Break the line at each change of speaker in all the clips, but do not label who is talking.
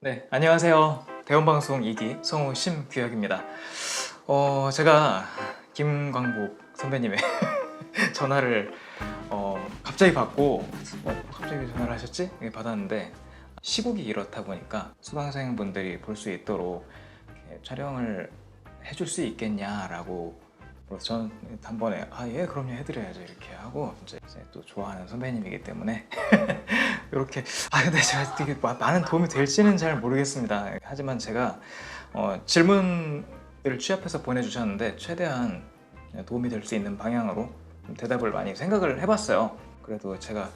네, 안녕하세요. 대원방송 2기 성우 심규혁입니다. 제가 김광복 선배님의 전화를 갑자기 받고 갑자기 전화를 하셨지? 예, 받았는데 시국이 이렇다 보니까 수강생분들이 볼 수 있도록 이렇게 촬영을 해줄 수 있겠냐라고 그래서 저는 단번에 예 그럼요 해드려야죠 이렇게 하고 이제 또 좋아하는 선배님이기 때문에 이렇게 근데 제가 되게 많은 도움이 될지는 잘 모르겠습니다. 하지만 제가 질문을 취합해서 보내주셨는데 최대한 도움이 될 수 있는 방향으로 좀 대답을 많이 생각을 해봤어요. 그래도 제가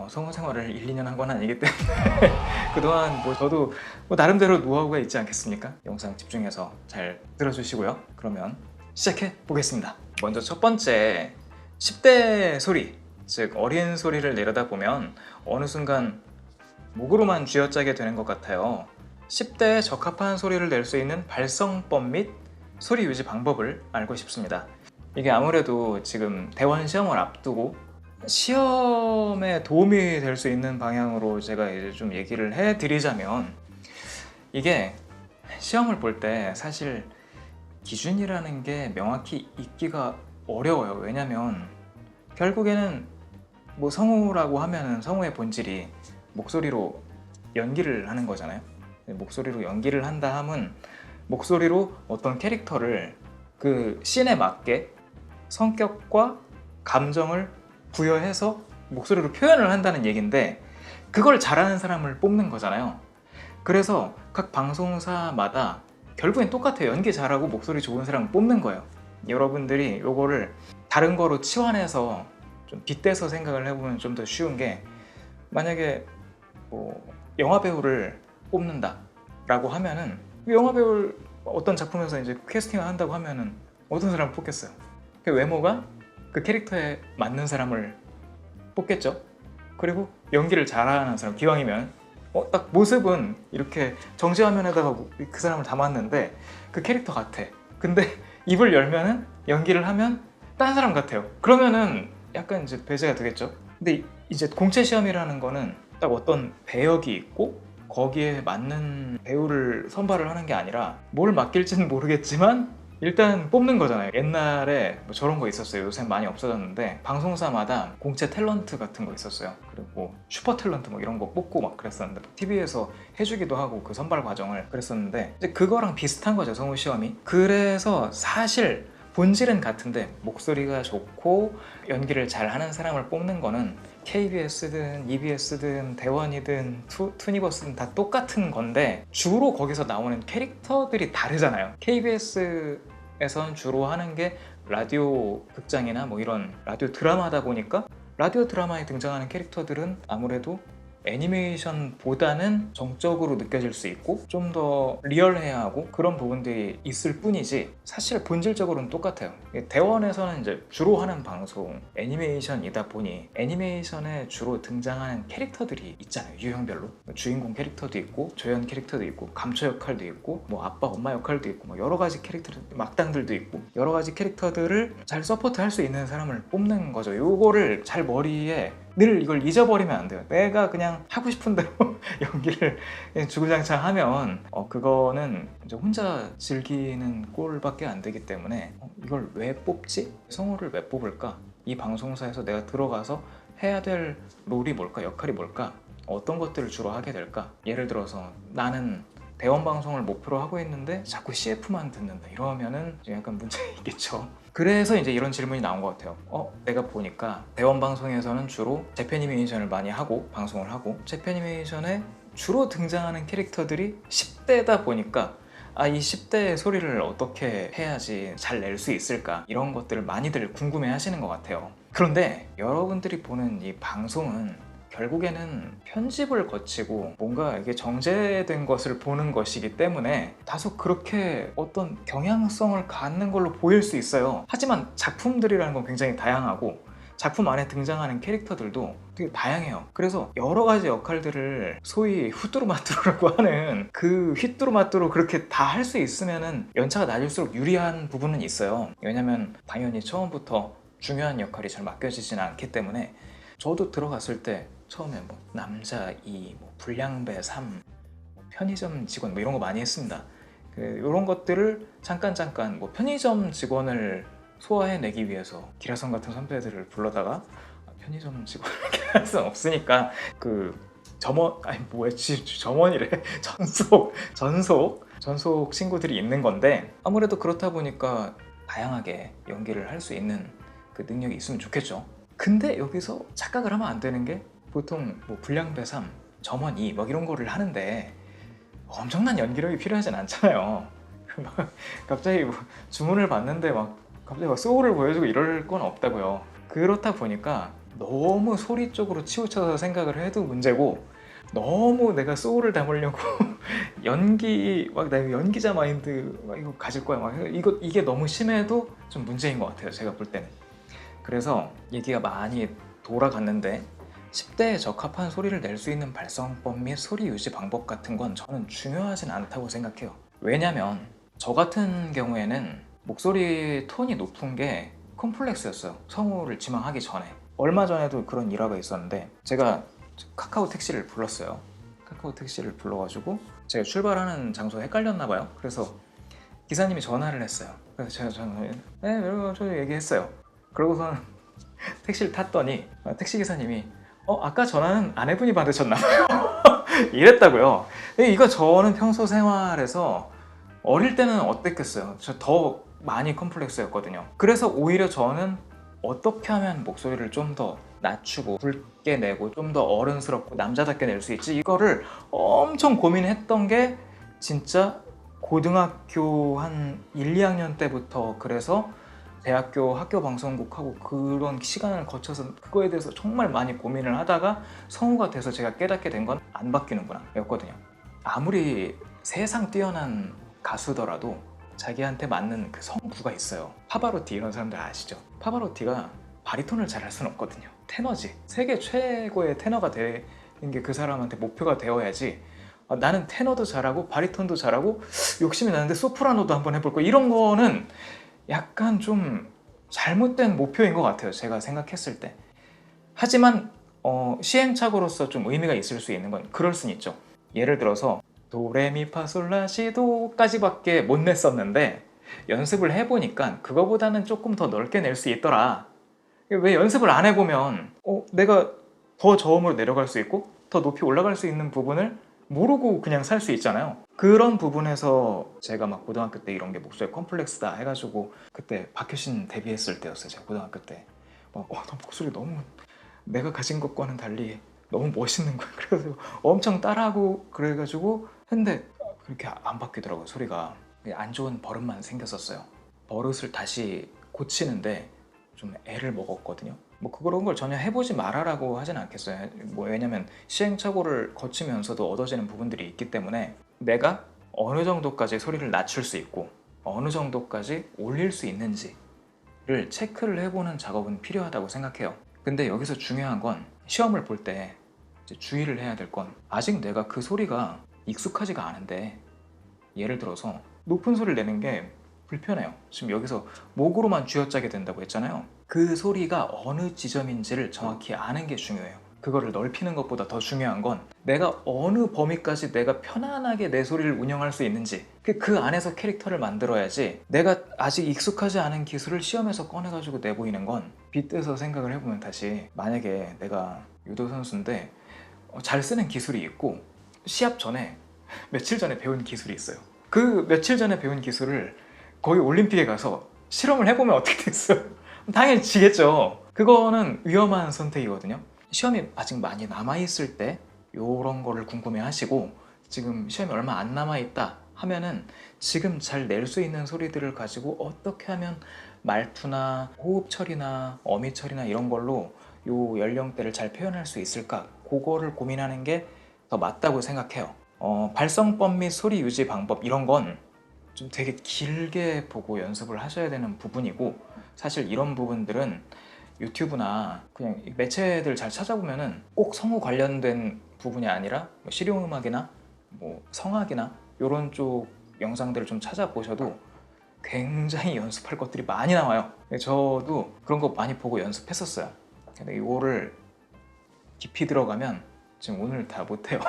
성우 생활을 1, 2년 한 건 아니기 때문에 그동안 저도 나름대로 노하우가 있지 않겠습니까? 영상 집중해서 잘 들어주시고요. 그러면 시작해 보겠습니다. 먼저 첫 번째 10대 소리, 즉 어린 소리를 내려다 보면 어느 순간 목으로만 쥐어짜게 되는 것 같아요. 10대에 적합한 소리를 낼 수 있는 발성법 및 소리 유지 방법을 알고 싶습니다. 이게 아무래도 지금 대원 시험을 앞두고 시험에 도움이 될 수 있는 방향으로 제가 이제 좀 얘기를 해드리자면, 이게 시험을 볼 때 사실 기준이라는 게 명확히 있기가 어려워요. 왜냐면 결국에는 성우라고 하면은 성우의 본질이 목소리로 연기를 하는 거잖아요. 목소리로 연기를 한다 함은 목소리로 어떤 캐릭터를 그 씬에 맞게 성격과 감정을 부여해서 목소리로 표현을 한다는 얘기인데, 그걸 잘하는 사람을 뽑는 거잖아요. 그래서 각 방송사마다 결국엔 똑같아요. 연기 잘하고 목소리 좋은 사람을 뽑는 거예요. 여러분들이 요거를 다른 거로 치환해서 좀 빗대서 생각을 해보면 좀 더 쉬운 게, 만약에 영화 배우를 뽑는다 라고 하면은 영화 배우를 어떤 작품에서 이제 캐스팅을 한다고 하면은 어떤 사람을 뽑겠어요? 그 외모가 그 캐릭터에 맞는 사람을 뽑겠죠. 그리고 연기를 잘하는 사람, 기왕이면 딱 모습은 이렇게 정지화면에다가 그 사람을 담았는데 그 캐릭터 같아. 근데 입을 열면은 연기를 하면 딴 사람 같아요. 그러면은 약간 이제 배제가 되겠죠. 근데 이제 공채 시험이라는 거는 딱 어떤 배역이 있고 거기에 맞는 배우를 선발을 하는 게 아니라 뭘 맡길지는 모르겠지만 일단 뽑는 거잖아요. 옛날에 저런 거 있었어요. 요새 많이 없어졌는데 방송사마다 공채 탤런트 같은 거 있었어요. 그리고 슈퍼 탤런트 이런 거 뽑고 막 그랬었는데 TV에서 해주기도 하고 그 선발 과정을 그랬었는데 이제 그거랑 비슷한 거죠, 성우 시험이. 그래서 사실 본질은 같은데 목소리가 좋고 연기를 잘하는 사람을 뽑는 거는 KBS든 EBS든 대원이든 투니버스든 다 똑같은 건데, 주로 거기서 나오는 캐릭터들이 다르잖아요. KBS에선 주로 하는 게 라디오 극장이나 이런 라디오 드라마다 보니까 라디오 드라마에 등장하는 캐릭터들은 아무래도 애니메이션보다는 정적으로 느껴질 수 있고 좀 더 리얼해야 하고 그런 부분들이 있을 뿐이지 사실 본질적으로는 똑같아요. 대원에서는 이제 주로 하는 방송 애니메이션이다 보니 애니메이션에 주로 등장하는 캐릭터들이 있잖아요. 유형별로 주인공 캐릭터도 있고 조연 캐릭터도 있고 감초 역할도 있고 아빠 엄마 역할도 있고 여러 가지 캐릭터, 막당들도 있고 여러 가지 캐릭터들을 잘 서포트할 수 있는 사람을 뽑는 거죠. 요거를 잘 머리에 늘 이걸 잊어버리면 안 돼요. 내가 그냥 하고 싶은 대로 연기를 주구장창 하면 그거는 이제 혼자 즐기는 꼴밖에 안 되기 때문에 이걸 왜 뽑지? 성우를 왜 뽑을까? 이 방송사에서 내가 들어가서 해야 될 롤이 뭘까? 역할이 뭘까? 어떤 것들을 주로 하게 될까? 예를 들어서 나는 대원 방송을 목표로 하고 있는데 자꾸 CF만 듣는다 이러면은 약간 문제가 있겠죠. 그래서 이제 이런 질문이 나온 것 같아요. 내가 보니까 대원 방송에서는 주로 재팬니메이션을 많이 하고 방송을 하고 재팬니메이션에 주로 등장하는 캐릭터들이 10대다 보니까 이 10대의 소리를 어떻게 해야지 잘 낼 수 있을까, 이런 것들을 많이들 궁금해 하시는 것 같아요. 그런데 여러분들이 보는 이 방송은 결국에는 편집을 거치고 뭔가 이게 정제된 것을 보는 것이기 때문에 다소 그렇게 어떤 경향성을 갖는 걸로 보일 수 있어요. 하지만 작품들이라는 건 굉장히 다양하고 작품 안에 등장하는 캐릭터들도 되게 다양해요. 그래서 여러 가지 역할들을 소위 후뚜루마뚜루라고 하는 그 휘뚜루마뚜루 그렇게 다 할 수 있으면은 연차가 낮을수록 유리한 부분은 있어요. 왜냐면 당연히 처음부터 중요한 역할이 잘 맡겨지지는 않기 때문에. 저도 들어갔을 때 처음에 남자 2, 불량배 3, 편의점 직원 뭐 이런 거 많이 했습니다. 이런 것들을 잠깐 뭐 편의점 직원을 소화해내기 위해서 기라성 같은 선배들을 불러다가 편의점 직원을 할 수는 없으니까 그 점원 아니 뭐였지 점원이래 전속 친구들이 있는 건데 아무래도 그렇다 보니까 다양하게 연기를 할 수 있는 그 능력이 있으면 좋겠죠. 근데 여기서 착각을 하면 안 되는 게 보통 뭐 불량배삼, 점원 2 막 이런 거를 하는데 엄청난 연기력이 필요하진 않잖아요. 막 갑자기 뭐 주문을 받는데 막 갑자기 막 소울을 보여주고 이럴 건 없다고요. 그렇다 보니까 너무 소리 쪽으로 치우쳐서 생각을 해도 문제고 너무 내가 소울을 담으려고 연기 막 나 연기자 마인드 막 이거 가질 거야 막 이게 너무 심해도 좀 문제인 것 같아요. 제가 볼 때는. 그래서 얘기가 많이 돌아갔는데 10대에 적합한 소리를 낼 수 있는 발성법 및 소리 유지 방법 같은 건 저는 중요하진 않다고 생각해요. 왜냐면 저 같은 경우에는 목소리 톤이 높은 게 컴플렉스였어요. 성우를 지망하기 전에. 얼마 전에도 그런 일화가 있었는데 제가 카카오 택시를 불렀어요. 카카오 택시를 불러가지고 제가 출발하는 장소가 헷갈렸나 봐요. 그래서 기사님이 전화를 했어요. 그래서 제가 네 여러분 저 얘기했어요. 그러고서는 택시를 탔더니 택시 기사님이 아까 전화는 아내분이 받으셨나 봐요. 이랬다고요. 이거 저는 평소 생활에서 어릴 때는 어땠겠어요. 저 더 많이 컴플렉스였거든요. 그래서 오히려 저는 어떻게 하면 목소리를 좀 더 낮추고 굵게 내고 좀 더 어른스럽고 남자답게 낼 수 있지 이거를 엄청 고민했던 게 진짜 고등학교 한 1, 2학년 때부터 그래서 대학교 학교 방송국하고 그런 시간을 거쳐서 그거에 대해서 정말 많이 고민을 하다가 성우가 돼서 제가 깨닫게 된 건 안 바뀌는구나 였거든요. 아무리 세상 뛰어난 가수더라도 자기한테 맞는 그 성부가 있어요. 파바로티 이런 사람들 아시죠? 파바로티가 바리톤을 잘할 수는 없거든요. 테너지. 세계 최고의 테너가 되는 게 그 사람한테 목표가 되어야지 나는 테너도 잘하고 바리톤도 잘하고 욕심이 나는데 소프라노도 한번 해볼 거야 이런 거는 약간 좀 잘못된 목표인 것 같아요. 제가 생각했을 때. 하지만 시행착오로서 좀 의미가 있을 수 있는 건 그럴 순 있죠. 예를 들어서 도레미파솔라시도까지밖에 못 냈었는데 연습을 해보니까 그거보다는 조금 더 넓게 낼 수 있더라. 왜 연습을 안 해보면 내가 더 저음으로 내려갈 수 있고 더 높이 올라갈 수 있는 부분을 모르고 그냥 살 수 있잖아요. 그런 부분에서 제가 막 고등학교 때 이런 게 목소리 컴플렉스다 해가지고 그때 박효신 데뷔했을 때였어요. 제가 고등학교 때 너 목소리 너무 내가 가진 것과는 달리 너무 멋있는 거야. 그래서 엄청 따라하고 그래가지고 했는데 그렇게 안 바뀌더라고요. 소리가 안 좋은 버릇만 생겼었어요. 버릇을 다시 고치는데 좀 애를 먹었거든요. 뭐 그런 걸 전혀 해보지 말아라고 하진 않겠어요. 뭐 왜냐면 시행착오를 거치면서도 얻어지는 부분들이 있기 때문에 내가 어느 정도까지 소리를 낮출 수 있고 어느 정도까지 올릴 수 있는지를 체크를 해보는 작업은 필요하다고 생각해요. 근데 여기서 중요한 건 시험을 볼 때 주의를 해야 될 건 아직 내가 그 소리가 익숙하지가 않은데 예를 들어서 높은 소리를 내는 게 불편해요. 지금 여기서 목으로만 쥐어짜게 된다고 했잖아요. 그 소리가 어느 지점인지를 정확히 아는 게 중요해요. 그거를 넓히는 것보다 더 중요한 건 내가 어느 범위까지 내가 편안하게 내 소리를 운영할 수 있는지 그 안에서 캐릭터를 만들어야지 내가 아직 익숙하지 않은 기술을 시험에서 꺼내가지고 내보이는 건 빗대서 생각을 해보면 다시 만약에 내가 유도 선수인데 잘 쓰는 기술이 있고 시합 전에 며칠 전에 배운 기술이 있어요. 그 며칠 전에 배운 기술을 거기 올림픽에 가서 실험을 해보면 어떻게 됐어요? 당연히 지겠죠. 그거는 위험한 선택이거든요. 시험이 아직 많이 남아있을 때 이런 거를 궁금해 하시고 지금 시험이 얼마 안 남아있다 하면은 지금 잘 낼 수 있는 소리들을 가지고 어떻게 하면 말투나 호흡 처리나 어미 처리나 이런 걸로 요 연령대를 잘 표현할 수 있을까 그거를 고민하는 게 더 맞다고 생각해요. 발성법 및 소리 유지 방법 이런 건 좀 되게 길게 보고 연습을 하셔야 되는 부분이고 사실 이런 부분들은 유튜브나 그냥 매체들 잘 찾아보면은 꼭 성우 관련된 부분이 아니라 뭐 실용음악이나 뭐 성악이나 이런 쪽 영상들을 좀 찾아보셔도 굉장히 연습할 것들이 많이 나와요. 저도 그런 거 많이 보고 연습했었어요. 근데 이거를 깊이 들어가면 지금 오늘 다 못해요.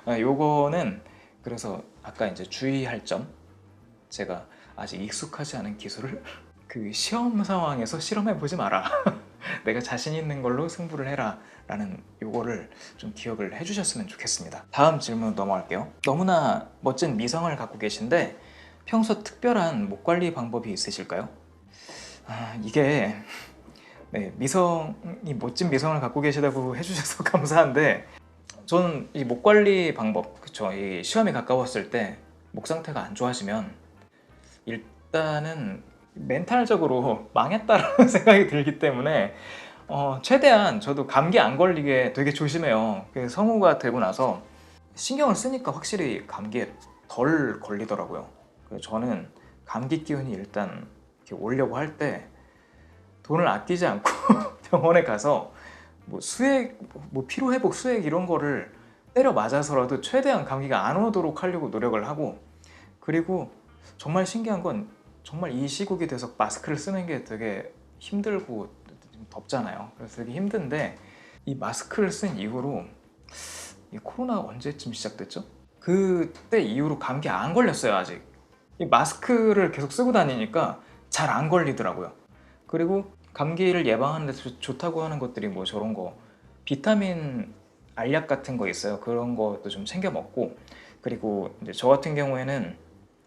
요거는 그래서 아까 이제 주의할 점, 제가 아직 익숙하지 않은 기술을 그 시험 상황에서 실험해 보지 마라. 내가 자신 있는 걸로 승부를 해라 라는 요거를 좀 기억을 해주셨으면 좋겠습니다. 다음 질문 넘어갈게요. 너무나 멋진 미성을 갖고 계신데 평소 특별한 목 관리 방법이 있으실까요? 이게 네, 미성이 멋진 미성을 갖고 계시다고 해주셔서 감사한데, 저는 이 목 관리 방법, 그쵸, 이 시험이 가까웠을 때 목 상태가 안 좋아지면 일단은 멘탈적으로 망했다라는 생각이 들기 때문에 최대한 저도 감기 안 걸리게 되게 조심해요. 그 성우가 되고 나서 신경을 쓰니까 확실히 감기에 덜 걸리더라고요. 그래서 저는 감기 기운이 일단 이렇게 오려고 할 때 돈을 아끼지 않고 병원에 가서 뭐 수액, 뭐 피로회복 수액 이런 거를 때려 맞아서라도 최대한 감기가 안 오도록 하려고 노력을 하고, 그리고 정말 신기한 건 정말 이 시국이 돼서 마스크를 쓰는 게 되게 힘들고 덥잖아요. 그래서 되게 힘든데 이 마스크를 쓴 이후로, 이 코로나 언제쯤 시작됐죠? 그때 이후로 감기 안 걸렸어요. 아직 이 마스크를 계속 쓰고 다니니까 잘 안 걸리더라고요. 그리고 감기를 예방하는 데 좋다고 하는 것들이 뭐 저런 거 비타민 알약 같은 거 있어요. 그런 것도 좀 챙겨 먹고, 그리고 이제 저 같은 경우에는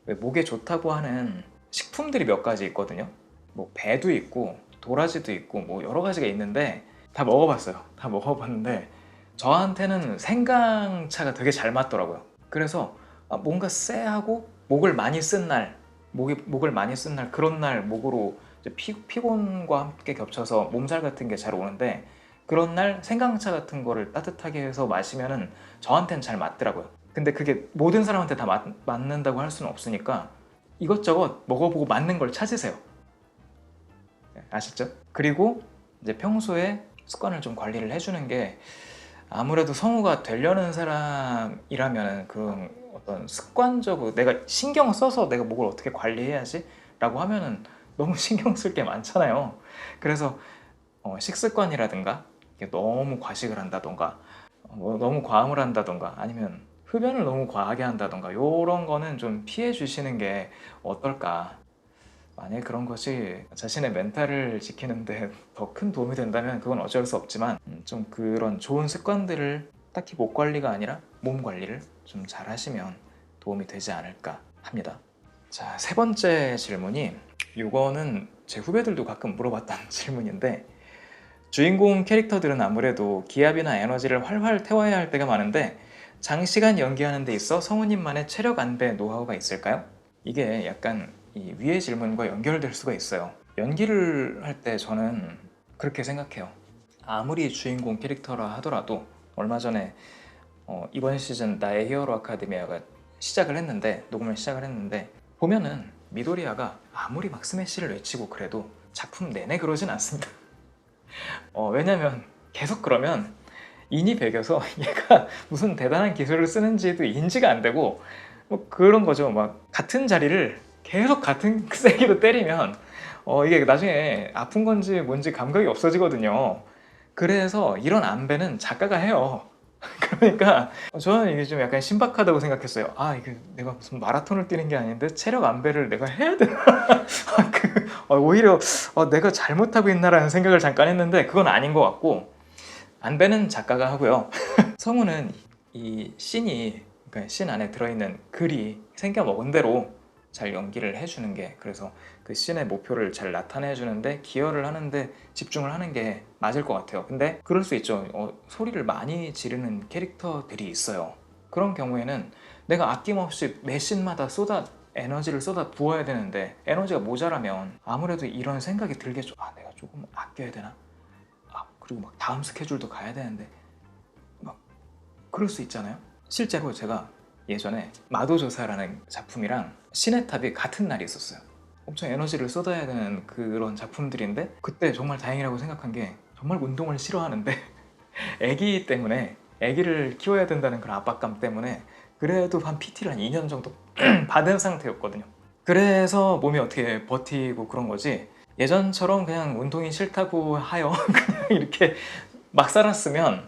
왜 목에 좋다고 하는 식품들이 몇 가지 있거든요. 뭐 배도 있고 도라지도 있고 뭐 여러 가지가 있는데 다 먹어봤어요. 다 먹어봤는데 저한테는 생강차가 되게 잘 맞더라고요. 그래서 뭔가 쎄하고 목을 많이 쓴 날, 목을 많이 쓴 날, 그런 날 목으로 이제 피곤과 함께 겹쳐서 몸살 같은 게 잘 오는데, 그런 날 생강차 같은 거를 따뜻하게 해서 마시면은 저한테는 잘 맞더라고요. 근데 그게 모든 사람한테 다 맞는다고 할 수는 없으니까 이것저것 먹어보고 맞는 걸 찾으세요. 아시죠? 그리고 이제 평소에 습관을 좀 관리를 해주는 게, 아무래도 성우가 되려는 사람이라면 그런 어떤 습관적으로 내가 신경 써서 내가 목을 어떻게 관리해야지 라고 하면은 너무 신경 쓸 게 많잖아요. 그래서 식습관이라든가 너무 과식을 한다던가 너무 과음을 한다던가 아니면 흡연을 너무 과하게 한다던가 이런 거는 좀 피해 주시는 게 어떨까. 만약에 그런 것이 자신의 멘탈을 지키는데 더 큰 도움이 된다면 그건 어쩔 수 없지만, 좀 그런 좋은 습관들을 딱히 목 관리가 아니라 몸 관리를 좀 잘 하시면 도움이 되지 않을까 합니다. 자, 세 번째 질문이, 이거는 제 후배들도 가끔 물어봤던 질문인데, 주인공 캐릭터들은 아무래도 기압이나 에너지를 활활 태워야 할 때가 많은데 장시간 연기하는 데 있어 성우님만의 체력 안배 노하우가 있을까요? 이게 약간 이 위의 질문과 연결될 수가 있어요. 연기를 할 때 저는 그렇게 생각해요. 아무리 주인공 캐릭터라 하더라도, 얼마 전에 이번 시즌 나의 히어로 아카데미아가 녹음을 시작을 했는데 보면은 미도리아가 아무리 막 스매시를 외치고 그래도 작품 내내 그러진 않습니다. 왜냐면 계속 그러면 인이 배겨서 얘가 무슨 대단한 기술을 쓰는지도 인지가 안 되고 뭐 그런 거죠. 막 같은 자리를 계속 같은 세기로 때리면 이게 나중에 아픈 건지 뭔지 감각이 없어지거든요. 그래서 이런 안배는 작가가 해요. 그러니까 저는 이게 좀 약간 신박하다고 생각했어요. 이게 내가 무슨 마라톤을 뛰는 게 아닌데 체력 안배를 내가 해야 되나? 오히려 내가 잘못하고 있나라는 생각을 잠깐 했는데 그건 아닌 것 같고, 안배는 작가가 하고요. 성우는 이 씬이, 그러니까 씬 안에 들어있는 글이 생겨 먹은 대로 잘 연기를 해주는 게, 그래서 그 씬의 목표를 잘 나타내주는데 기여를 하는데 집중을 하는 게 맞을 것 같아요. 근데 그럴 수 있죠. 소리를 많이 지르는 캐릭터들이 있어요. 그런 경우에는 내가 아낌없이 매 씬마다 에너지를 쏟아 부어야 되는데 에너지가 모자라면 아무래도 이런 생각이 들겠죠. 내가 조금 아껴야 되나? 그리고 막 다음 스케줄도 가야 되는데 막 그럴 수 있잖아요. 실제로 제가 예전에 마도조사라는 작품이랑 시네탑이 같은 날이 있었어요. 엄청 에너지를 쏟아야 되는 그런 작품들인데, 그때 정말 다행이라고 생각한 게, 정말 운동을 싫어하는데 아기를 키워야 된다는 그런 압박감 때문에 그래도 한 PT를 한 2년 정도 받은 상태였거든요. 그래서 몸이 어떻게 버티고 그런 거지, 예전처럼 그냥 운동이 싫다고 하여 그냥 이렇게 막 살았으면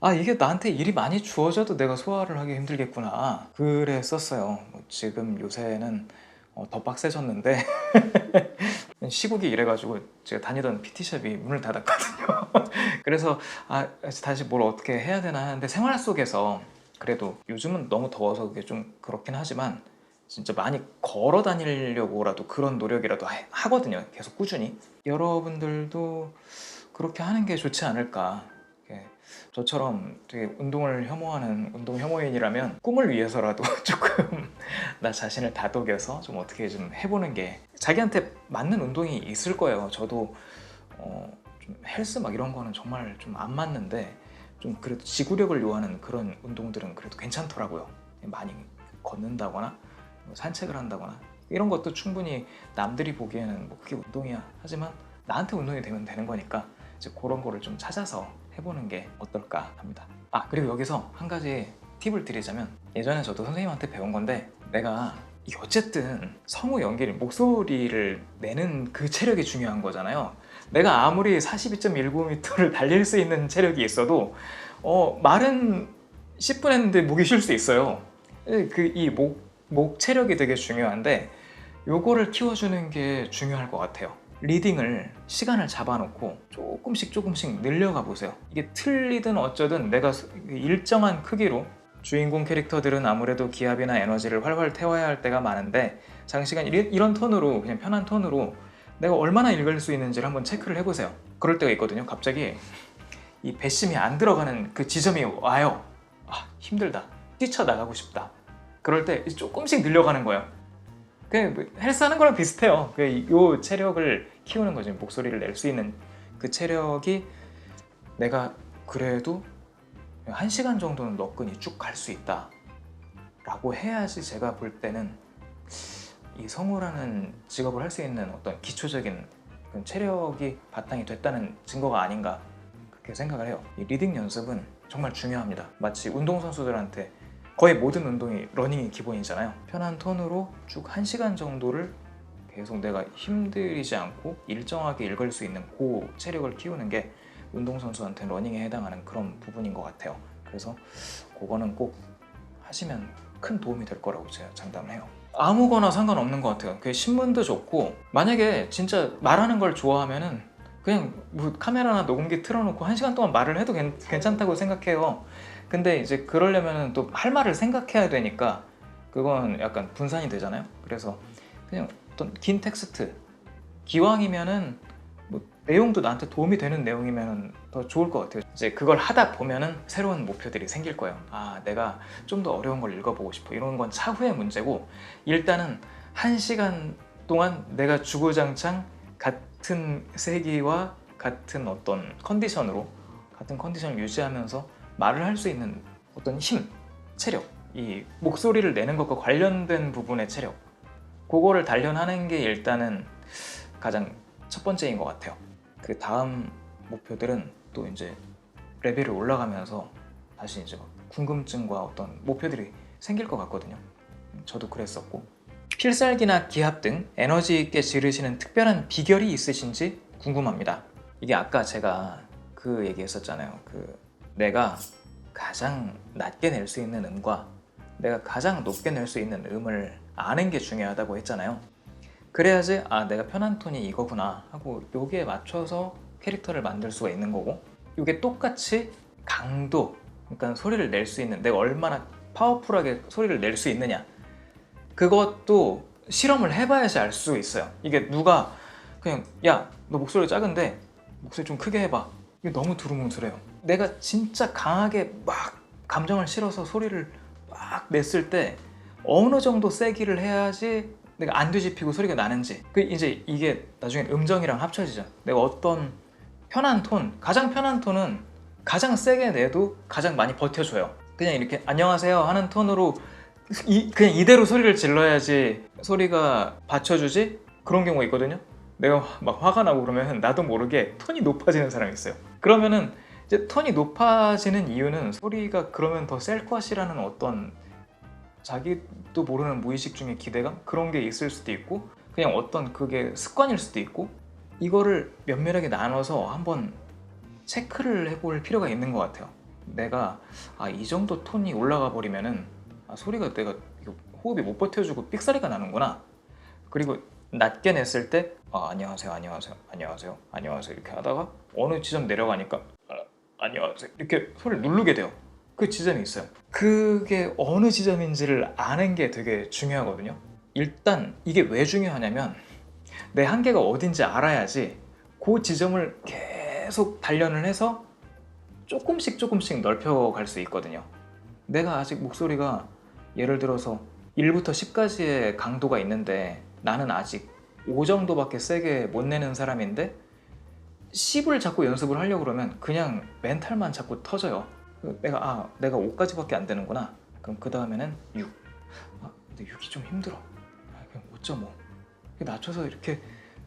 아 이게 나한테 일이 많이 주어져도 내가 소화를 하기 힘들겠구나 그랬었어요. 뭐 지금 요새는 더 빡세졌는데 시국이 이래 가지고 제가 다니던 PT샵이 문을 닫았거든요. 그래서 다시 뭘 어떻게 해야 되나 하는데 생활 속에서 그래도 요즘은 너무 더워서 그게 좀 그렇긴 하지만 진짜 많이 걸어 다니려고라도 그런 노력이라도 하거든요. 계속 꾸준히. 여러분들도 그렇게 하는 게 좋지 않을까. 예. 저처럼 되게 운동을 혐오하는 운동 혐오인이라면 꿈을 위해서라도 조금 나 자신을 다독여서 좀 어떻게 좀 해보는 게 자기한테 맞는 운동이 있을 거예요. 저도 좀 헬스 막 이런 거는 정말 좀 안 맞는데 좀 그래도 지구력을 요하는 그런 운동들은 그래도 괜찮더라고요. 많이 걷는다거나 뭐 산책을 한다거나 이런 것도 충분히 남들이 보기에는 뭐 그게 운동이야 하지만 나한테 운동이 되면 되는 거니까 이제 그런 거를 좀 찾아서 해보는 게 어떨까 합니다. 그리고 여기서 한 가지 팁을 드리자면 예전에 저도 선생님한테 배운 건데 내가 어쨌든 성우 연기를 목소리를 내는 그 체력이 중요한 거잖아요. 내가 아무리 42.195m를 달릴 수 있는 체력이 있어도 말은 10분 했는데 목이 쉴 수 있어요. 이 목 체력이 되게 중요한데 요거를 키워주는 게 중요할 것 같아요. 리딩을 시간을 잡아놓고 조금씩 늘려가 보세요. 이게 틀리든 어쩌든 내가 일정한 크기로 주인공 캐릭터들은 아무래도 기압이나 에너지를 활활 태워야 할 때가 많은데 장시간 이런 톤으로 그냥 편한 톤으로 내가 얼마나 읽을 수 있는지를 한번 체크를 해보세요. 그럴 때가 있거든요. 갑자기 이 배심이 안 들어가는 그 지점이 와요. 힘들다. 뛰쳐나가고 싶다. 그럴 때 조금씩 늘려가는 거예요. 헬스 하는 거랑 비슷해요. 요 체력을 키우는 거죠. 목소리를 낼 수 있는 그 체력이 내가 그래도 1시간 정도는 너끈히 쭉 갈 수 있다 라고 해야지 제가 볼 때는 이 성우라는 직업을 할 수 있는 어떤 기초적인 그런 체력이 바탕이 됐다는 증거가 아닌가 그렇게 생각을 해요. 이 리딩 연습은 정말 중요합니다. 마치 운동선수들한테 거의 모든 운동이 러닝이 기본이잖아요. 편한 톤으로 쭉 1시간 정도를 계속 내가 힘들이지 않고 일정하게 읽을 수 있는 그 체력을 키우는 게 운동선수한테 러닝에 해당하는 그런 부분인 것 같아요. 그래서 그거는 꼭 하시면 큰 도움이 될 거라고 제가 장담을 해요. 아무거나 상관없는 것 같아요. 그 신문도 좋고 만약에 진짜 말하는 걸 좋아하면은 그냥 뭐 카메라나 녹음기 틀어놓고 1시간 동안 말을 해도 괜찮다고 생각해요. 근데 이제 그러려면 또 할 말을 생각해야 되니까 그건 약간 분산이 되잖아요. 그래서 그냥 어떤 긴 텍스트 기왕이면은 뭐 내용도 나한테 도움이 되는 내용이면 더 좋을 것 같아요. 이제 그걸 하다 보면은 새로운 목표들이 생길 거예요. 내가 좀 더 어려운 걸 읽어보고 싶어. 이런 건 차후의 문제고 일단은 1시간 동안 내가 주구장창 같은 세기와 같은 어떤 컨디션으로 같은 컨디션을 유지하면서 말을 할 수 있는 어떤 힘, 체력, 이 목소리를 내는 것과 관련된 부분의 체력 그거를 단련하는 게 일단은 가장 첫 번째인 것 같아요. 그 다음 목표들은 또 이제 레벨이 올라가면서 다시 이제 궁금증과 어떤 목표들이 생길 것 같거든요. 저도 그랬었고 필살기나 기합 등 에너지 있게 지르시는 특별한 비결이 있으신지 궁금합니다. 이게 아까 제가 그 얘기했었잖아요. 내가 가장 낮게 낼 수 있는 음과 내가 가장 높게 낼 수 있는 음을 아는 게 중요하다고 했잖아요. 그래야지 내가 편한 톤이 이거구나 하고 여기에 맞춰서 캐릭터를 만들 수가 있는 거고 이게 똑같이 강도 그러니까 소리를 낼 수 있는 내가 얼마나 파워풀하게 소리를 낼 수 있느냐 그것도 실험을 해봐야지 알 수 있어요. 이게 누가 그냥 야 너 목소리 작은데 목소리 좀 크게 해봐 이게 너무 두루뭉술해요. 내가 진짜 강하게 막 감정을 실어서 소리를 막 냈을 때 어느 정도 세기를 해야지 내가 안 뒤집히고 소리가 나는지 이제 이게 나중에 음정이랑 합쳐지죠. 내가 어떤 편한 톤 가장 편한 톤은 가장 세게 내도 가장 많이 버텨줘요. 그냥 이렇게 안녕하세요 하는 톤으로 그냥 이대로 소리를 질러야지 소리가 받쳐주지 그런 경우가 있거든요. 내가 막 화가 나고 그러면 나도 모르게 톤이 높아지는 사람이 있어요. 그러면은 이제 톤이 높아지는 이유는 소리가 그러면 더 셀 것이라는 어떤 자기도 모르는 무의식 중의 기대감? 그런 게 있을 수도 있고 그냥 어떤 그게 습관일 수도 있고 이거를 면밀하게 나눠서 한번 체크를 해볼 필요가 있는 것 같아요. 내가 이 정도 톤이 올라가 버리면은 소리가 내가 이거 호흡이 못 버텨주고 삑사리가 나는구나. 그리고 낮게 냈을 때 안녕하세요 안녕하세요 안녕하세요 안녕하세요 이렇게 하다가 어느 지점 내려가니까 안녕하세요 이렇게 소리를 누르게 돼요. 그 지점이 있어요. 그게 어느 지점인지를 아는 게 되게 중요하거든요. 일단 이게 왜 중요하냐면 내 한계가 어딘지 알아야지 그 지점을 계속 단련을 해서 조금씩 넓혀갈 수 있거든요. 내가 아직 목소리가 예를 들어서 1부터 10까지의 강도가 있는데 나는 아직 5 정도밖에 세게 못 내는 사람인데 10을 자꾸 연습을 하려고 그러면 그냥 멘탈만 자꾸 터져요. 내가 5까지밖에 안 되는구나. 그럼 그 다음에는 6. 근데 6이 좀 힘들어. 그냥 5.5. 낮춰서 이렇게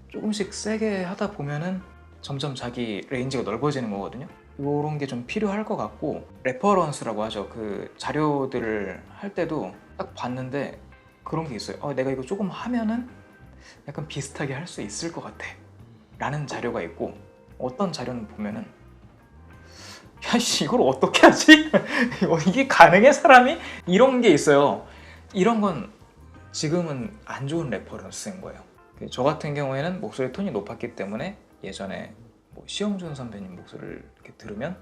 조금씩 세게 하다 보면은 점점 자기 레인지가 넓어지는 거거든요. 이런 게 좀 필요할 것 같고, 레퍼런스라고 하죠. 그 자료들을 할 때도 딱 봤는데 그런 게 있어요. 내가 이거 조금 하면은 약간 비슷하게 할 수 있을 것 같아 라는 자료가 있고, 어떤 자료는 보면은 야씨 이걸 어떻게 하지? 이게 가능해 사람이? 이런 게 있어요. 이런 건 지금은 안 좋은 레퍼런스인 거예요. 저 같은 경우에는 목소리 톤이 높았기 때문에 예전에 시영준 선배님 목소리를 이렇게 들으면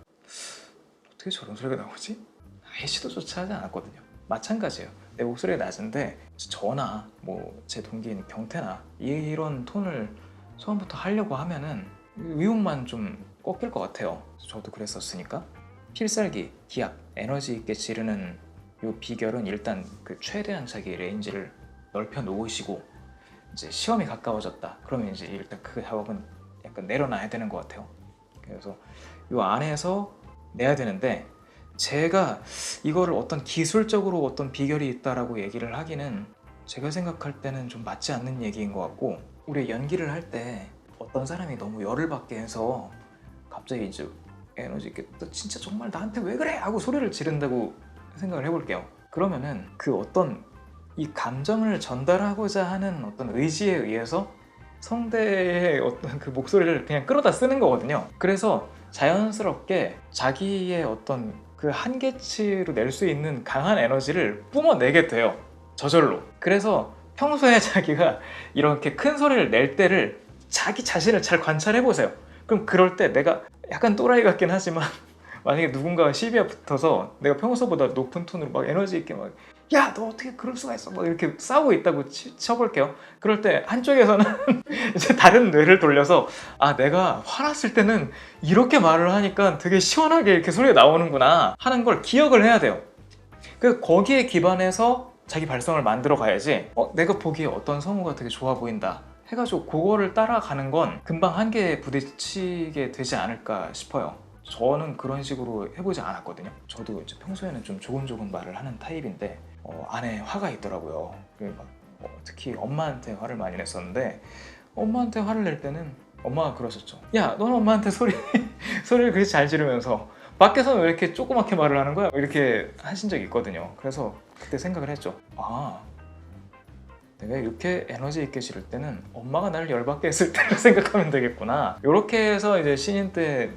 어떻게 저런 소리가 나오지? 아예 시도조차 하지 않았거든요. 마찬가지예요. 내 목소리가 낮은데 저나 제 동기인 경태나 이런 톤을 처음부터 하려고 하면은 의욕만 좀 꺾일 것 같아요. 저도 그랬었으니까. 필살기, 기압, 에너지 있게 지르는 요 비결은 일단 그 최대한 자기 레인지를 넓혀 놓으시고, 이제 시험이 가까워졌다 그러면 이제 일단 그 작업은 약간 내려놔야 되는 것 같아요. 그래서 요 안에서 내야 되는데, 제가 이거를 어떤 기술적으로 어떤 비결이 있다라고 얘기를 하기는 제가 생각할 때는 좀 맞지 않는 얘기인 것 같고, 우리 연기를 할 때 어떤 사람이 너무 열을 받게 해서 갑자기 이제 에너지 있게 너 진짜 정말 나한테 왜 그래? 하고 소리를 지른다고 생각을 해볼게요. 그러면은 그 어떤 이 감정을 전달하고자 하는 어떤 의지에 의해서 성대의 어떤 그 목소리를 그냥 끌어다 쓰는 거거든요. 그래서 자연스럽게 자기의 어떤 그 한계치로 낼 수 있는 강한 에너지를 뿜어내게 돼요. 저절로. 그래서 평소에 자기가 이렇게 큰 소리를 낼 때를 자기 자신을 잘 관찰해 보세요. 그럼 그럴 때 내가 약간 또라이 같긴 하지만 만약에 누군가가 시비가 붙어서 내가 평소보다 높은 톤으로 막 에너지 있게 막 야 너 어떻게 그럴 수가 있어 막 이렇게 싸우고 있다고 쳐볼게요. 그럴 때 한쪽에서는 이제 다른 뇌를 돌려서 내가 화났을 때는 이렇게 말을 하니까 되게 시원하게 이렇게 소리가 나오는구나 하는 걸 기억을 해야 돼요. 그래서 거기에 기반해서 자기 발성을 만들어 가야지 내가 보기에 어떤 성우가 되게 좋아 보인다 해가지고 그거를 따라가는 건 금방 한계에 부딪히게 되지 않을까 싶어요. 저는 그런 식으로 해보지 않았거든요. 저도 이제 평소에는 좀 조곤조곤 말을 하는 타입인데 안에 화가 있더라고요. 특히 엄마한테 화를 많이 냈었는데, 엄마한테 화를 낼 때는 엄마가 그러셨죠. 야 너는 엄마한테 소리를 그렇게 잘 지르면서 밖에서는 왜 이렇게 조그맣게 말을 하는 거야? 이렇게 하신 적이 있거든요. 그래서 그때 생각을 했죠. 내가 이렇게 에너지 있게 지를 때는 엄마가 나를 열받게 했을 때를 생각하면 되겠구나. 이렇게 해서 이제 신인 때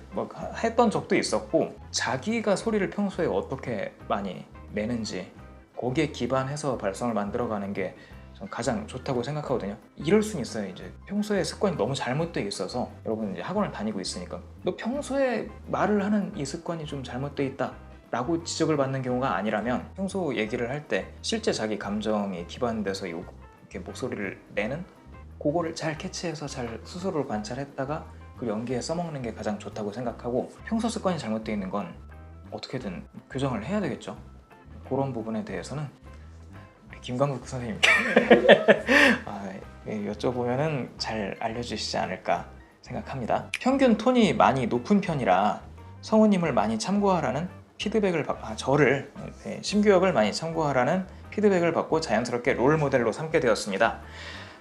했던 적도 있었고, 자기가 소리를 평소에 어떻게 많이 내는지 거기에 기반해서 발성을 만들어가는 게 전 가장 좋다고 생각하거든요. 이럴 수는 있어요. 이제 평소에 습관이 너무 잘못되어 있어서, 여러분 이제 학원을 다니고 있으니까 너 평소에 말을 하는 이 습관이 좀 잘못되어 있다 라고 지적을 받는 경우가 아니라면, 평소 얘기를 할 때 실제 자기 감정이 기반돼서 이렇게 목소리를 내는 그거를 잘 캐치해서 잘 스스로를 관찰했다가 그 연기에 써먹는 게 가장 좋다고 생각하고, 평소 습관이 잘못되어 있는 건 어떻게든 교정을 해야 되겠죠. 그런 부분에 대해서는 우리 김광국 선생님께 여쭤보면은 잘 알려주시지 않을까 생각합니다. 평균 톤이 많이 높은 편이라 성우님을 많이 참고하라는 피드백을 저를 심규혁을 많이 참고하라는 피드백을 받고 자연스럽게 롤 모델로 삼게 되었습니다.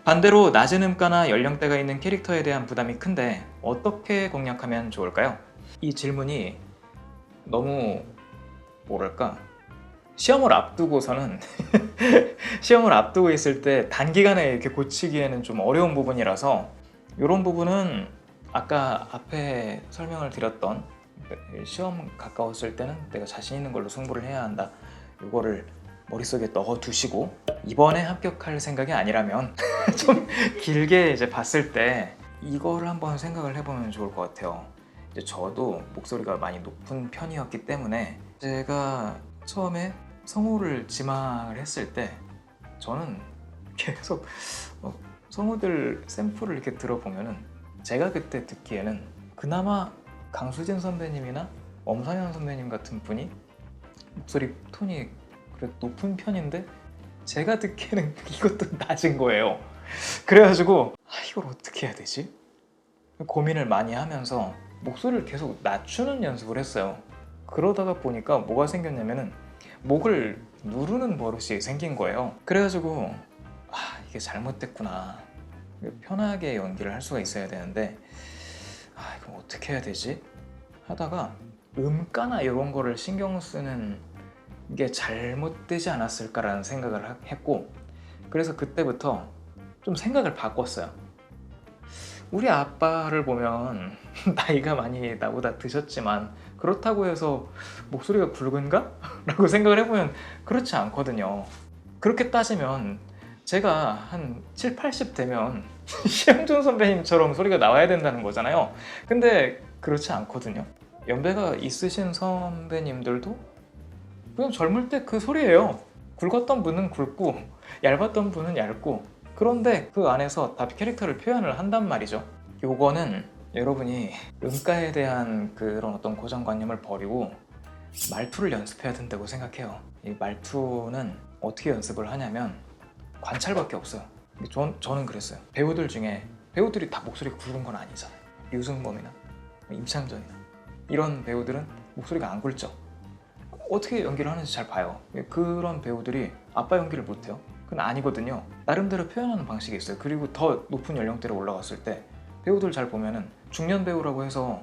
반대로 낮은 음가나 연령대가 있는 캐릭터에 대한 부담이 큰데 어떻게 공략하면 좋을까요? 이 질문이 너무 시험을 앞두고서는 시험을 앞두고 있을 때 단기간에 이렇게 고치기에는 좀 어려운 부분이라서, 이런 부분은 아까 앞에 설명을 드렸던 시험 가까웠을 때는 내가 자신 있는 걸로 승부를 해야 한다. 이거를 머릿속에 넣어두시고 이번에 합격할 생각이 아니라면 좀 길게 이제 봤을 때 이거를 한번 생각을 해보면 좋을 것 같아요. 이제 저도 목소리가 많이 높은 편이었기 때문에 제가 처음에 성우를 지망을 했을 때 저는 계속 성우들 샘플을 이렇게 들어보면은 제가 그때 듣기에는 그나마 강수진 선배님이나 엄선현 선배님 같은 분이 목소리 톤이 그래 높은 편인데 제가 듣기에는 이것도 낮은 거예요. 그래가지고 이걸 어떻게 해야 되지? 고민을 많이 하면서 목소리를 계속 낮추는 연습을 했어요. 그러다가 보니까 뭐가 생겼냐면은 목을 누르는 버릇이 생긴 거예요. 그래가지고 이게 잘못됐구나. 편하게 연기를 할 수가 있어야 되는데 이거 어떻게 해야 되지? 하다가 음가나 이런 거를 신경 쓰는 게 잘못되지 않았을까라는 생각을 했고, 그래서 그때부터 좀 생각을 바꿨어요. 우리 아빠를 보면 나이가 많이 나보다 드셨지만 그렇다고 해서 목소리가 굵은가? 라고 생각을 해보면 그렇지 않거든요. 그렇게 따지면 제가 한 7, 80 되면 시영준 선배님처럼 소리가 나와야 된다는 거잖아요. 근데 그렇지 않거든요. 연배가 있으신 선배님들도 그냥 젊을 때 그 소리예요. 굵었던 분은 굵고 얇았던 분은 얇고, 그런데 그 안에서 다 캐릭터를 표현을 한단 말이죠. 요거는 여러분이 음가에 대한 그런 어떤 고정관념을 버리고 말투를 연습해야 된다고 생각해요. 이 말투는 어떻게 연습을 하냐면 관찰밖에 없어요. 저는 그랬어요. 배우들 중에 배우들이 다 목소리가 굵은 건 아니잖아요. 유승범이나 임창정이나 이런 배우들은 목소리가 안 굵죠. 어떻게 연기를 하는지 잘 봐요. 그런 배우들이 아빠 연기를 못해요? 그건 아니거든요. 나름대로 표현하는 방식이 있어요. 그리고 더 높은 연령대로 올라갔을 때 배우들 잘 보면은 중년 배우라고 해서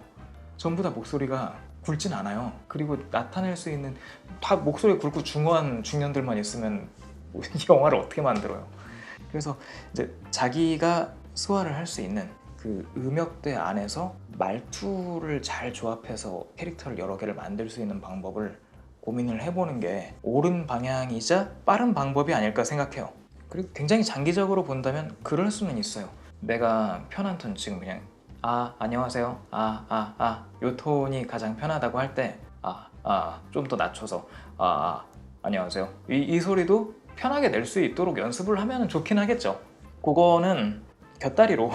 전부 다 목소리가 굵진 않아요. 그리고 나타낼 수 있는 다 목소리 굵고 중후한 중년들만 있으면 이 영화를 어떻게 만들어요? 그래서 이제 자기가 소화를 할 수 있는 그 음역대 안에서 말투를 잘 조합해서 캐릭터를 여러 개를 만들 수 있는 방법을 고민을 해보는 게 옳은 방향이자 빠른 방법이 아닐까 생각해요. 그리고 굉장히 장기적으로 본다면 그럴 수는 있어요. 내가 편한 톤, 지금 그냥 안녕하세요, 요 톤이 가장 편하다고 할 때 좀 더 낮춰서 안녕하세요, 이 소리도 편하게 낼 수 있도록 연습을 하면 좋긴 하겠죠. 그거는 곁다리로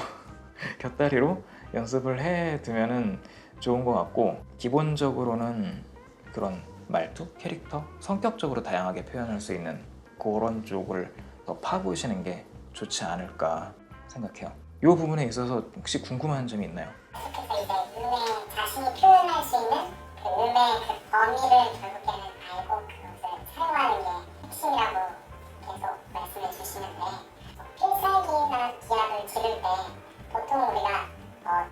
연습을 해두면은 좋은 것 같고, 기본적으로는 그런 말투, 캐릭터, 성격적으로 다양하게 표현할 수 있는 그런 쪽을 더 파보시는 게 좋지 않을까 생각해요. 이 부분에 있어서 혹시 궁금한 점이 있나요?
그래서 이제 음에 자신이 표현할 수 있는 그 음의 그 범위를 결국에는 알고 그것을 사용하는 게 핵심이라고 계속 말씀해 주시는데, 필살기나 기압을 지를 때 보통 우리가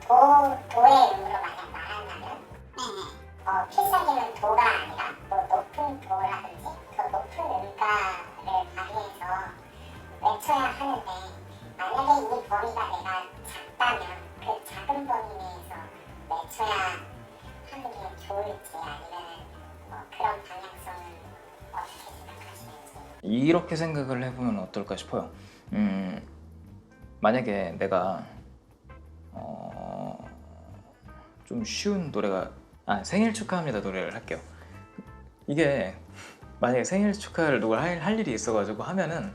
도의 음으로 만약 말한다면 필살기는 도가 아니라 뭐 높은 도라든지 더 높은 음가를 발휘해서 외쳐야 하는데, 만약에 이 범위가 내가 작다면 그 작은 범위 내에서 외쳐야 하는 게 좋을지, 아니면 그런 방향성은 어떻게 생각하시는지.
이렇게 생각을 해보면 어떨까 싶어요. 만약에 내가 좀 쉬운 노래가 생일 축하합니다 노래를 할게요. 이게 만약에 생일 축하를 누가 할 일이 있어가지고 하면은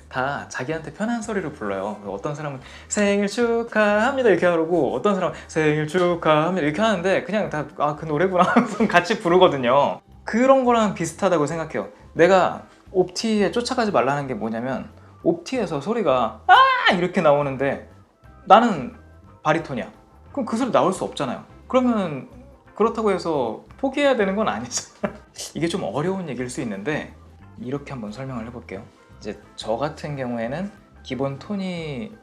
다 자기한테 편한 소리로 불러요. 어떤 사람은 생일 축하합니다 이렇게 하고, 어떤 사람은 생일 축하합니다 이렇게 하는데 그냥 다 그 노래구나 하면서 같이 부르거든요. 그런 거랑 비슷하다고 생각해요. 내가 옵티에 쫓아가지 말라는 게 뭐냐면, 옵티에서 소리가 이렇게 나오는데 나는 바리톤이야. 그럼 그 소리 나올 수 없잖아요. 그러면 그렇다고 해서 포기해야 되는 건 아니잖아요. 이게 좀 어려운 얘기일 수 있는데 이렇게 한번 설명을 해볼게요. 이제 저 같은 경우에는 기본 톤이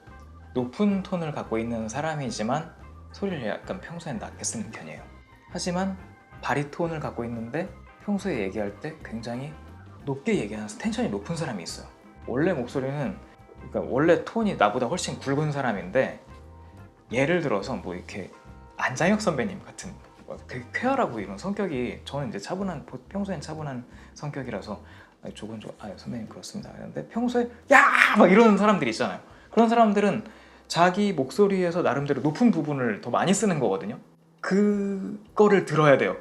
높은 톤을 갖고 있는 사람이지만 소리를 약간 평소엔 낮게 쓰는 편이에요. 하지만 바리톤을 갖고 있는데 평소에 얘기할 때 굉장히 높게 얘기하는, 텐션이 높은 사람이 있어요. 원래 목소리는, 그러니까 원래 톤이 나보다 훨씬 굵은 사람인데, 예를 들어서 뭐 이렇게 안장혁 선배님 같은 되게 쾌활하고 이런 성격이 저는 이제 평소엔 차분한 성격이라서 조곤조곤 선배님 그렇습니다. 근데 평소에 야! 막 이러는 사람들이 있잖아요. 그런 사람들은 자기 목소리에서 나름대로 높은 부분을 더 많이 쓰는 거거든요. 그거를 들어야 돼요.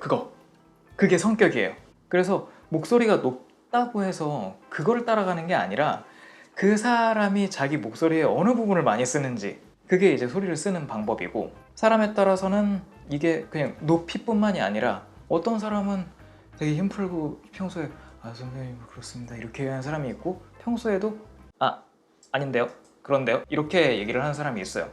그게 성격이에요. 그래서 목소리가 높다고 해서 그거를 따라가는 게 아니라 그 사람이 자기 목소리에 어느 부분을 많이 쓰는지 그게 이제 소리를 쓰는 방법이고 사람에 따라서는 이게 그냥 높이뿐만이 아니라 어떤 사람은 되게 힘풀고 평소에 선배님 그렇습니다 이렇게 하는 사람이 있고 평소에도 아닌데요 그런데요 이렇게 얘기를 하는 사람이 있어요.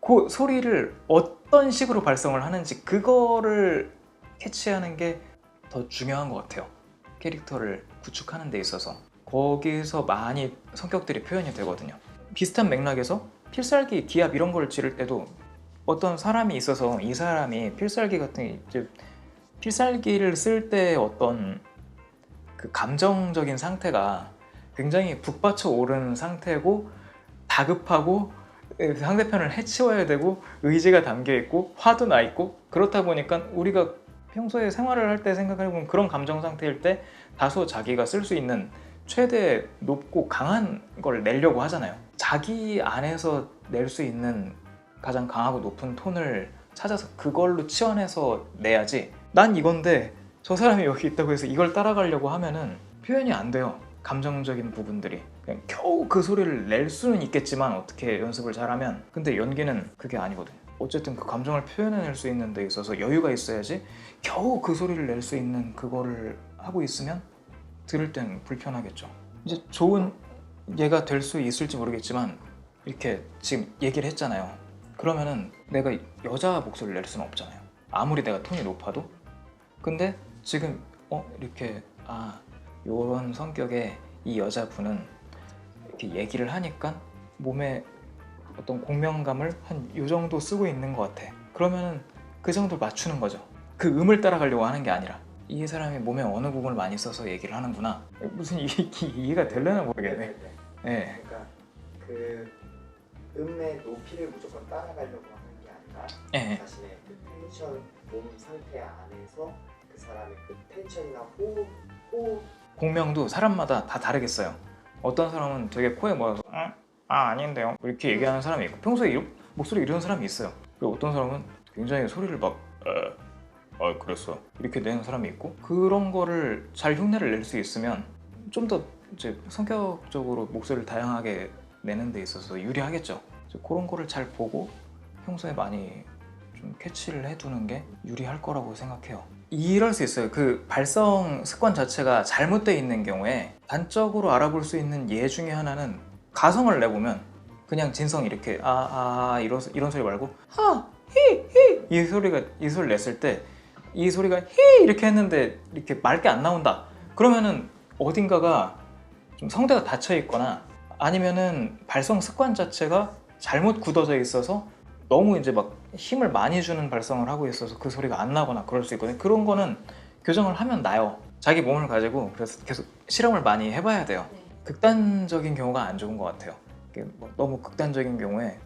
그 소리를 어떤 식으로 발성을 하는지 그거를 캐치하는 게 더 중요한 것 같아요. 캐릭터를 구축하는 데 있어서 거기서 많이 성격들이 표현이 되거든요. 비슷한 맥락에서 필살기, 기합 이런 걸 지를 때도 어떤 사람이 있어서 이 사람이 필살기 같은 이제 필살기를 쓸 때 어떤 그 감정적인 상태가 굉장히 북받쳐 오르는 상태고 다급하고 상대편을 해치워야 되고 의지가 담겨 있고 화도 나 있고 그렇다 보니까 우리가 평소에 생활을 할 때 생각해보면 그런 감정 상태일 때 다소 자기가 쓸 수 있는 최대 높고 강한 걸 내려고 하잖아요. 자기 안에서 낼 수 있는 가장 강하고 높은 톤을 찾아서 그걸로 치환해서 내야지 난 이건데 저 사람이 여기 있다고 해서 이걸 따라가려고 하면은 표현이 안 돼요. 감정적인 부분들이 그냥 겨우 그 소리를 낼 수는 있겠지만 어떻게 연습을 잘하면 근데 연기는 그게 아니거든요. 어쨌든 그 감정을 표현해낼 수 있는 데 있어서 여유가 있어야지 겨우 그 소리를 낼 수 있는 그거를 하고 있으면 들을 땐 불편하겠죠. 이제 좋은 얘가 될 수 있을지 모르겠지만 이렇게 지금 얘기를 했잖아요. 그러면은 내가 여자 목소리를 낼 수는 없잖아요. 아무리 내가 톤이 높아도. 근데 지금 이렇게 요런 성격의 이 여자분은 이렇게 얘기를 하니까 몸에 어떤 공명감을 한 요 정도 쓰고 있는 것 같아. 그러면은 그 정도 맞추는 거죠. 그 음을 따라가려고 하는 게 아니라 이 사람이 몸에 어느 부분을 많이 써서 얘기를 하는구나. 무슨 이해가 되려나 모르겠네. 네.
그러니까 그 음의 높이를 무조건 따라가려고 하는 게 아니라
네.
자신의 그 텐션, 몸 상태 안에서 그 사람의 그 텐션이나 호흡
공명도 사람마다 다 다르겠어요. 어떤 사람은 되게 코에 모아서 아닌데요 이렇게 얘기하는 사람이 있고 평소에 목소리 이런 사람이 있어요. 그리고 어떤 사람은 굉장히 소리를 막 그랬어 이렇게 내는 사람이 있고 그런 거를 잘 흉내를 낼 수 있으면 좀 더 이제 성격적으로 목소리를 다양하게 내는 데 있어서 유리하겠죠. 그런 거를 잘 보고 평소에 많이 좀 캐치를 해두는 게 유리할 거라고 생각해요. 이럴 수 있어요. 그 발성 습관 자체가 잘못되어 있는 경우에 단적으로 알아볼 수 있는 예 중에 하나는 가성을 내보면 그냥 진성 이렇게 이런 소리 말고 히 이 소리를 냈을 때 이 소리가 히 이렇게 했는데 이렇게 맑게 안 나온다. 그러면은 어딘가가 좀 성대가 닫혀 있거나 아니면은 발성 습관 자체가 잘못 굳어져 있어서 너무 이제 막 힘을 많이 주는 발성을 하고 있어서 그 소리가 안 나거나 그럴 수 있거든요. 그런 거는 교정을 하면 나요. 자기 몸을 가지고 그래서 계속 실험을 많이 해봐야 돼요. 극단적인 경우가 안 좋은 것 같아요. 너무 극단적인 경우에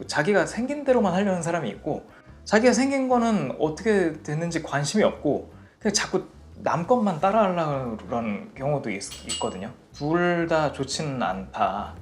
자기가 생긴 대로만 하려는 사람이 있고 자기가 생긴 거는 어떻게 됐는지 관심이 없고 그냥 자꾸 남 것만 따라하려는 경우도 있거든요. 둘 다 좋지는 않다.